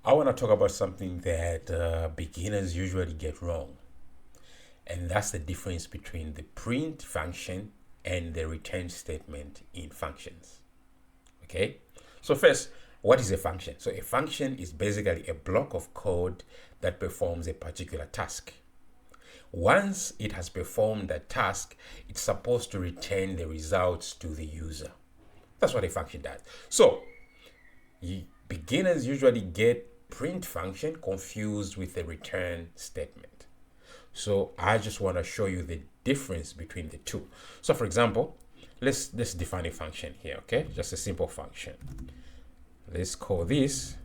I want to talk about something that beginners usually get wrong, and that's the difference between the print function and the return statement in functions. Okay, so first, what is a function? So a function is basically a block of code that performs a particular task. Once it has performed that task, it's supposed to return the results to the user. That's what a function does. So beginners usually get print function confused with the return statement. So I just want to show you the difference between the two. So for example, let's define a function here, okay? Just a simple function. Let's call this,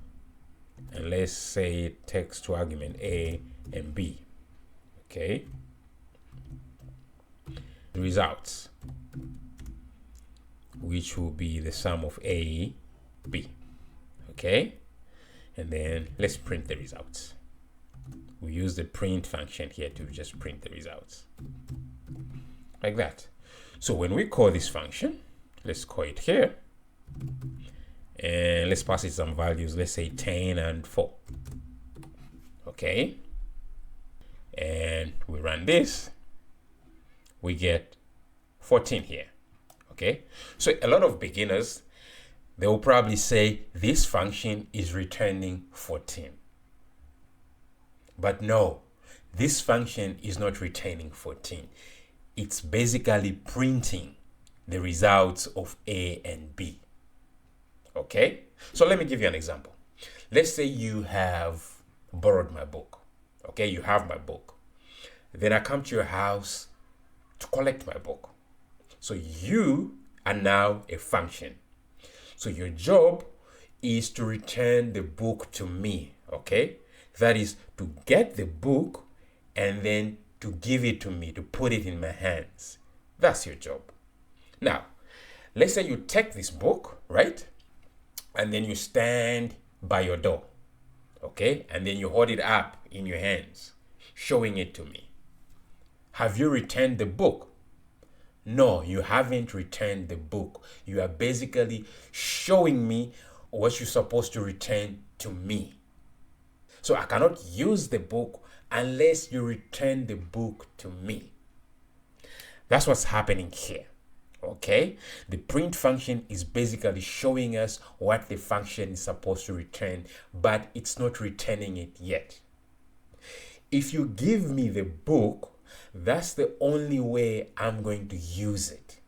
and let's say it takes two arguments, A and B, okay? The results, which will be the sum of A, B, okay? And then let's print the results. We use the print function here to just print the results like that. So when we call this function, let's call it here, and let's pass it some values. Let's say 10 and 4. Okay, and we run this, we get 14 here. Okay, so a lot of beginners, they will probably say this function is returning 14. But no, this function is not returning 14. It's basically printing the results of A and B. Okay, so let me give you an example. Let's say you have borrowed my book. Okay, you have my book. Then I come to your house to collect my book. So you are now a function. So your job is to return the book to me, okay? That is to get the book and then to give it to me, to put it in my hands. That's your job. Now, let's say you take this book, right? And then you stand by your door, okay? And then you hold it up in your hands, showing it to me. Have you returned the book? No, you haven't returned the book. You are basically showing me what you're supposed to return to me. So I cannot use the book unless you return the book to me. That's what's happening here. Okay? The print function is basically showing us what the function is supposed to return, but it's not returning it yet. If you give me the book, that's the only way I'm going to use it.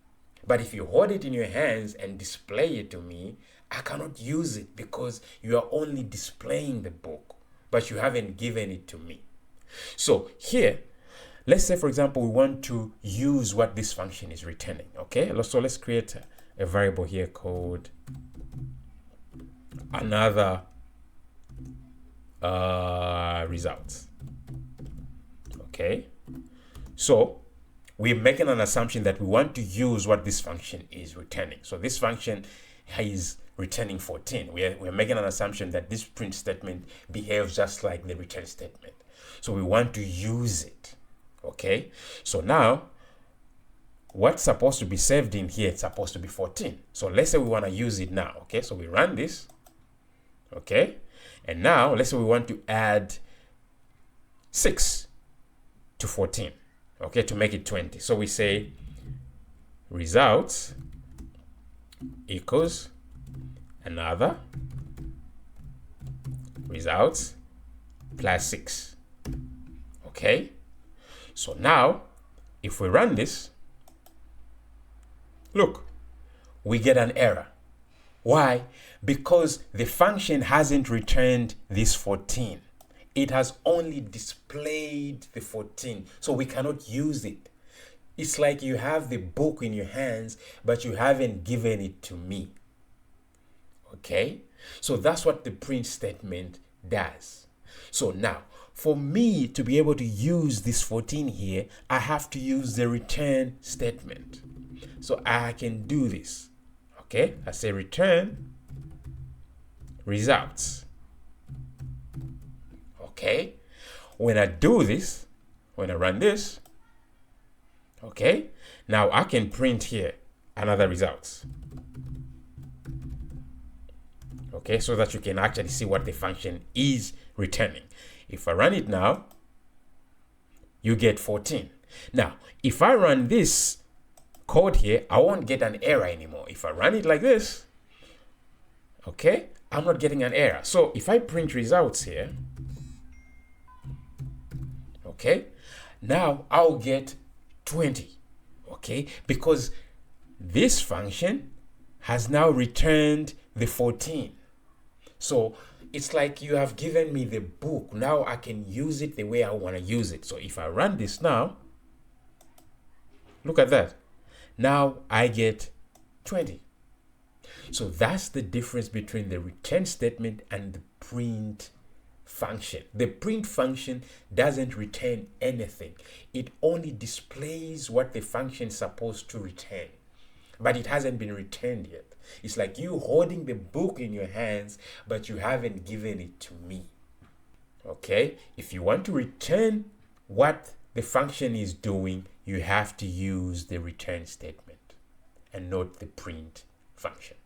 But if you hold it in your hands and display it to me, I cannot use it because you are only displaying the book, but you haven't given it to me. So here, let's say, for example, we want to use what this function is returning, okay? So let's create a variable here called another results, okay? So we're making an assumption that we want to use what this function is returning. So this function is returning 14. We're making an assumption that this print statement behaves just like the return statement. So we want to use it. Okay, so now what's supposed to be saved in here? It's supposed to be 14. So let's say we want to use it now. Okay, so we run this. Okay, and now let's say we want to add 6 to 14. Okay, to make it 20. So we say results equals another results plus 6. Okay, so now if we run this, look, we get an error. Why? Because the function hasn't returned this 14. It has only displayed the 14, so we cannot use it. It's like you have the book in your hands, but you haven't given it to me. Okay? So that's what the print statement does. So now, for me to be able to use this 14 here, I have to use the return statement. So I can do this. Okay? I say return results. Okay? When I do this, when I run this, okay, now I can print here another results. okay, so that you can actually see what the function is returning. If I run it now, you get 14. Now, if I run this code here, I won't get an error anymore. If I run it like this, okay, I'm not getting an error. So if I print results here, okay, now I'll get 20, okay, because this function has now returned the 14. So it's like you have given me the book. Now I can use it the way I want to use it. So if I run this now, look at that. Now I get 20. So that's the difference between the return statement and the print function. The print function doesn't return anything. It only displays what the function is supposed to return, but it hasn't been returned yet. It's like you holding the book in your hands, but you haven't given it to me. Okay? If you want to return what the function is doing, you have to use the return statement and not the print function.